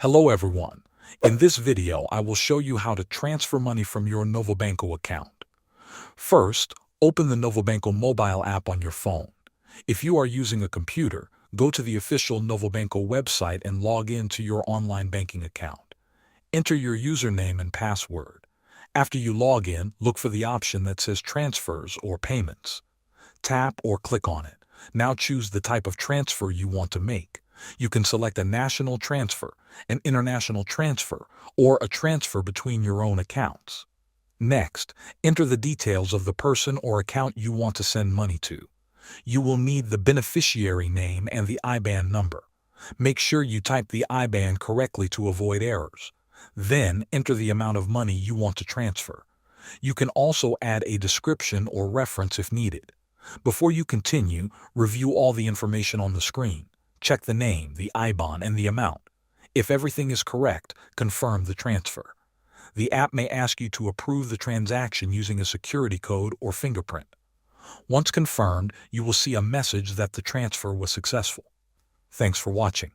Hello everyone. In this video, I will show you how to transfer money from your Novobanco account. First, open the Novobanco mobile app on your phone. If you are using a computer, go to the official Novobanco website and log in to your online banking account. Enter your username and password. After you log in, look for the option that says Transfers or Payments. Tap or click on it. Now choose the type of transfer you want to make. You can select a national transfer, an international transfer, or a transfer between your own accounts. Next, enter the details of the person or account you want to send money to. You will need the beneficiary name and the IBAN number. Make sure you type the IBAN correctly to avoid errors. Then, enter the amount of money you want to transfer. You can also add a description or reference if needed. Before you continue, review all the information on the screen. Check the name, the IBAN, and the amount. If everything is correct, confirm the transfer. The app may ask you to approve the transaction using a security code or fingerprint. Once confirmed, you will see a message that the transfer was successful. Thanks for watching.